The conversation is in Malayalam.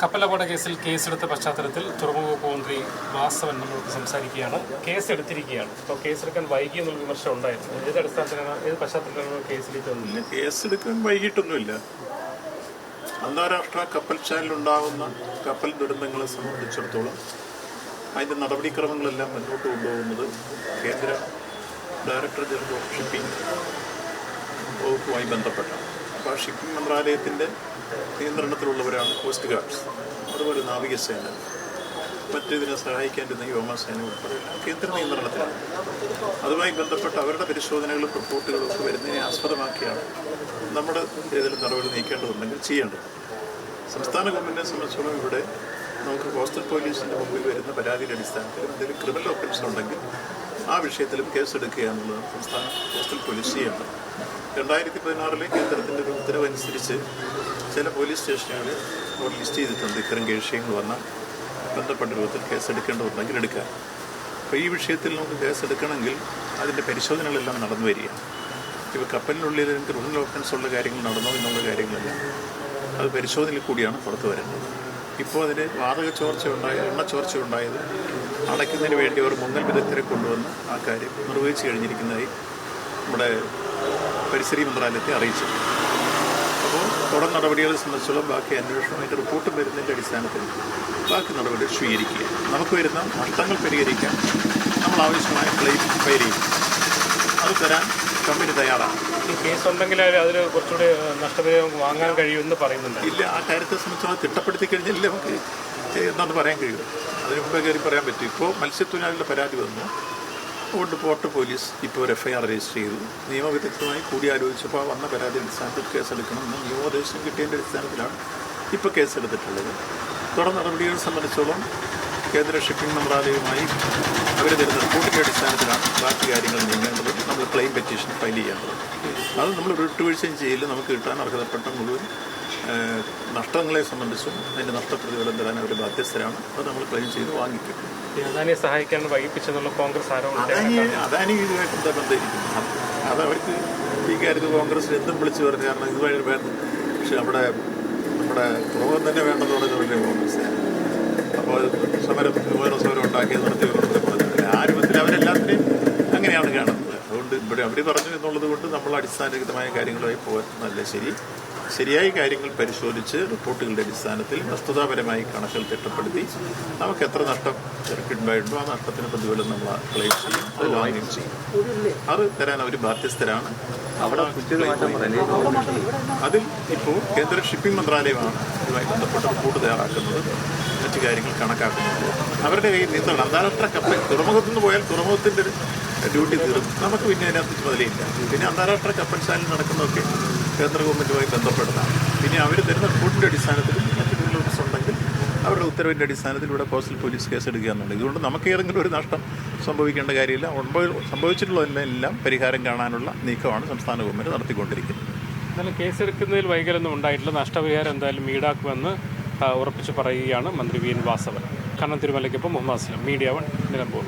കപ്പലപകട കേസിൽ കേസെടുത്ത പശ്ചാത്തലത്തിൽ തുറമുഖ വകുപ്പ് മന്ത്രി വാസവൻ നമ്മളോട് സംസാരിക്കുകയാണ്. കേസെടുത്തിരിക്കുകയാണ്. അപ്പോൾ കേസെടുക്കാൻ വൈകി എന്നുള്ള വിമർശനം ഉണ്ടായിരുന്നു. ഏത് അടിസ്ഥാനത്തിലാണ്, ഏത് പശ്ചാത്തലത്തിലാണ് കേസിലേക്ക് വന്നത്? കേസെടുക്കാൻ വൈകിട്ടൊന്നുമില്ല. അന്താരാഷ്ട്ര കപ്പൽ ചാനലുണ്ടാകുന്ന കപ്പൽ ദുരന്തങ്ങളെ സംബന്ധിച്ചിടത്തോളം അതിൻ്റെ നടപടിക്രമങ്ങളെല്ലാം മുന്നോട്ട് കൊണ്ടുപോകുന്നത് കേന്ദ്ര ഡയറക്ടർ ജനറൽ ഓഫ് ഷിപ്പിംഗ് വകുപ്പുമായി ബന്ധപ്പെട്ടാണ്. അപ്പോൾ ഷിപ്പിംഗ് മന്ത്രാലയത്തിൻ്റെ നിയന്ത്രണത്തിലുള്ളവരാണ് കോസ്റ്റ് ഗാർഡ്സ്, അതുപോലെ നാവികസേന, മറ്റിതിനെ സഹായിക്കേണ്ടുന്ന വ്യോമസേന ഉൾപ്പെടെ കേന്ദ്ര നിയന്ത്രണത്തിലാണ്. അതുമായി ബന്ധപ്പെട്ട് അവരുടെ പരിശോധനകളും റിപ്പോർട്ടുകളും ഒക്കെ വരുന്നതിനെ ആസ്പദമാക്കിയാണ് നമ്മുടെ ഏതെങ്കിലും നടപടി നീക്കേണ്ടതുണ്ടെങ്കിൽ ചെയ്യേണ്ടത്. സംസ്ഥാന ഗവൺമെൻറ്റിനെ സംബന്ധിച്ചോളം ഇവിടെ നമുക്ക് കോസ്റ്റൽ പോലീസിൻ്റെ മുമ്പിൽ വരുന്ന പരാതിയുടെ അടിസ്ഥാനത്തിൽ എന്തെങ്കിലും ക്രിമിനൽ ഒഫൻസ് ഉണ്ടെങ്കിൽ ആ വിഷയത്തിലും കേസെടുക്കുക എന്നുള്ളതാണ് സംസ്ഥാന കോസ്റ്റൽ പോലീസ് ചെയ്യേണ്ടത്. 2016 കേന്ദ്രത്തിൻ്റെ ഒരു ഉത്തരവനുസരിച്ച് ചില പോലീസ് സ്റ്റേഷനുകളിൽ അവർ ലിസ്റ്റ് ചെയ്തിട്ടുണ്ട്. ഇത്തരം വിഷയങ്ങൾ വന്നാൽ ബന്ധപ്പെട്ട രൂപത്തിൽ കേസെടുക്കേണ്ടതുണ്ടെങ്കിൽ എടുക്കാൻ. അപ്പോൾ ഈ വിഷയത്തിൽ നമുക്ക് കേസെടുക്കണമെങ്കിൽ അതിൻ്റെ പരിശോധനകളെല്ലാം നടന്നു വരികയാണ്. ഇപ്പോൾ കപ്പലിനുള്ളിൽ ക്രിമിനൽ ഒഫൻസ് ഉള്ള കാര്യങ്ങൾ നടന്നോ എന്നുള്ള കാര്യങ്ങളെല്ലാം അത് പരിശോധനയിൽ കൂടിയാണ് പുറത്തു വരുന്നത്. ഇപ്പോൾ അതിന് വാതക ചോർച്ച ഉണ്ടായത്, എണ്ണ ചോർച്ച ഉണ്ടായത് അടയ്ക്കുന്നതിന് വേണ്ടി അവർ മുങ്ങൽ വിദഗ്ധരെ കൊണ്ടുവന്ന് ആ കാര്യം നിർവഹിച്ചു കഴിഞ്ഞിരിക്കുന്നതായി നമ്മുടെ പരിസ്ഥിതി മന്ത്രാലയത്തെ അറിയിച്ചു. അപ്പോൾ തുടർ നടപടികളെ സംബന്ധിച്ചോളം ബാക്കി അന്വേഷണം അതിൻ്റെ റിപ്പോർട്ടും വരുന്നതിൻ്റെ അടിസ്ഥാനത്തിൽ ബാക്കി നടപടികൾ സ്വീകരിക്കുക. നമുക്ക് വരുന്ന നഷ്ടങ്ങൾ പരിഹരിക്കാൻ നമ്മൾ ആവശ്യമായ ക്ലെയിം ഫയൽ ചെയ്യും. അത് തരാൻ കമ്പനി തയ്യാറാണ്. ഈ കേസ് ഉണ്ടെങ്കിൽ അതിൽ കുറച്ചുകൂടി നഷ്ടപരിഹാരം വാങ്ങാൻ കഴിയുമെന്ന് പറയുന്നുണ്ട്. ഇല്ല, ആ കാര്യത്തെ സംബന്ധിച്ചോളം തിട്ടപ്പെടുത്തി കഴിഞ്ഞാൽ നമുക്ക് എന്താണെന്ന് പറയാൻ കഴിയും. അതിന് മുമ്പേ കയറി പറയാൻ പറ്റും. ഇപ്പോൾ മത്സ്യത്തൊഴിലാളികളുടെ പരാതി വന്നു, അതുകൊണ്ട് പോർട്ട് പോലീസ് ഇപ്പോൾ ഒരു FIR രജിസ്റ്റർ ചെയ്തു. നിയമവിദഗ്ധമായി കൂടിയാലോചിച്ചപ്പോൾ വന്ന പരാതി അടിസ്ഥാനത്തിൽ കേസെടുക്കണമെന്ന് നിയമോപദേശം കിട്ടിയതിൻ്റെ അടിസ്ഥാനത്തിലാണ് ഇപ്പോൾ കേസെടുത്തിട്ടുള്ളത്. തുടർ നടപടികളെ സംബന്ധിച്ചോളം കേന്ദ്ര ഷിപ്പിംഗ് മന്ത്രാലയവുമായി അവർ തരുന്ന റിപ്പോർട്ടിൻ്റെ അടിസ്ഥാനത്തിലാണ് ബാക്കി കാര്യങ്ങൾ നീങ്ങേണ്ടത്. നമ്മൾ ക്ലെയിം പെറ്റീഷൻ ഫയൽ ചെയ്യേണ്ടത്. അത് നമ്മൾ വിട്ടുവീഴ്ചയും ചെയ്യില്ല. നമുക്ക് കിട്ടാൻ അർഹതപ്പെട്ട മുഴുവൻ നഷ്ടങ്ങളെ സംബന്ധിച്ചും അതിൻ്റെ നഷ്ടപ്രതിഫലം തരാൻ അവർ ബാധ്യസ്ഥരാണ്. അത് നമ്മൾ ക്ലെയിം ചെയ്ത് വാങ്ങിക്കും. അദാനിയെ സഹായിക്കാൻ വൈകിപ്പിച്ചെന്നുള്ള കോൺഗ്രസ് ആരോപണം അദാനി ഇതുമായിട്ട് എന്താ ബന്ധമായിരിക്കും? അത് അവർക്ക് ഈ കാര്യത്തിൽ കോൺഗ്രസിൽ എന്തും വിളിച്ചു പറഞ്ഞു. കാരണം ഇതുവഴി വേണ്ട, പക്ഷെ നമ്മുടെ തുറമുഖം തന്നെ വേണ്ടെന്ന് പറഞ്ഞ കോൺഗ്രസ് അപ്പോൾ സമരം ഉണ്ടാക്കിയത് നടത്തി ആ രൂപത്തിൽ അവരെല്ലാത്തിനെയും അങ്ങനെയാണ് കാണുന്നത്. അതുകൊണ്ട് ഇവിടെ അവർ പറഞ്ഞു എന്നുള്ളത് കൊണ്ട് നമ്മൾ അടിസ്ഥാനരഹിതമായ കാര്യങ്ങളുമായി പോകാൻ നല്ല ശരിയായ കാര്യങ്ങൾ പരിശോധിച്ച് റിപ്പോർട്ടുകളുടെ അടിസ്ഥാനത്തിൽ വസ്തുതാപരമായി കണക്കുകൾ തിട്ടപ്പെടുത്തി നമുക്ക് എത്ര നഷ്ടം ചെറുക്കുണ്ടായിട്ടുണ്ടോ ആ നഷ്ടത്തിന് പ്രതിഫലം നമ്മൾ ക്ലെയിം ചെയ്യും, അത് വാങ്ങുകയും ചെയ്യും. അത് തരാൻ അവർ ബാധ്യസ്ഥരാണ്. അതിൽ ഇപ്പോൾ കേന്ദ്ര ഷിപ്പിംഗ് മന്ത്രാലയമാണ് ഇതുമായി ബന്ധപ്പെട്ട റിപ്പോർട്ട് തയ്യാറാക്കുന്നത്, മറ്റു കാര്യങ്ങൾ കണക്കാക്കുന്നത്. അവരുടെ കയ്യിൽ നിന്നാണ്. അന്താരാഷ്ട്ര കപ്പൽ തുറമുഖത്തു നിന്ന് പോയാൽ തുറമുഖത്തിൻ്റെ ഡ്യൂട്ടി തീർന്നു, നമുക്ക് പിന്നെ അതിനകത്ത് ചുമതലയില്ല. പിന്നെ അന്താരാഷ്ട്ര കപ്പൽ ചാനൽ നടക്കുന്നതൊക്കെ കേന്ദ്ര ഗവൺമെൻറ്റുമായി ബന്ധപ്പെടുന്നതാണ്. പിന്നെ അവർ തരുന്ന റിപ്പോർട്ടിൻ്റെ അടിസ്ഥാനത്തിൽ മറ്റു ക്രിമിനൽസ് ഉണ്ടെങ്കിൽ അവരുടെ ഉത്തരവിൻ്റെ അടിസ്ഥാനത്തിൽ ഇവിടെ കോസ്റ്റൽ പോലീസ് കേസെടുക്കുക എന്നുണ്ട്. ഇതുകൊണ്ട് നമുക്ക് ഏതെങ്കിലും ഒരു നഷ്ടം സംഭവിക്കേണ്ട കാര്യമില്ല. സംഭവിച്ചിട്ടുള്ളതിനെല്ലാം പരിഹാരം കാണാനുള്ള നീക്കമാണ് സംസ്ഥാന ഗവൺമെൻറ് നടത്തിക്കൊണ്ടിരിക്കുന്നത്. എന്നാലും കേസെടുക്കുന്നതിൽ വൈകല്യമൊന്നും ഉണ്ടായിട്ടില്ല. നഷ്ടപരിഹാരം എന്തായാലും ഈടാക്കുമെന്ന് ഉറപ്പിച്ച് പറയുകയാണ് മന്ത്രി വി എൻ വാസവൻ. കണ്ണൻ തിരുമലയ്ക്കൊപ്പം മുഹമ്മദ് അസ്ലം, മീഡിയ 1, നിലമ്പൂർ.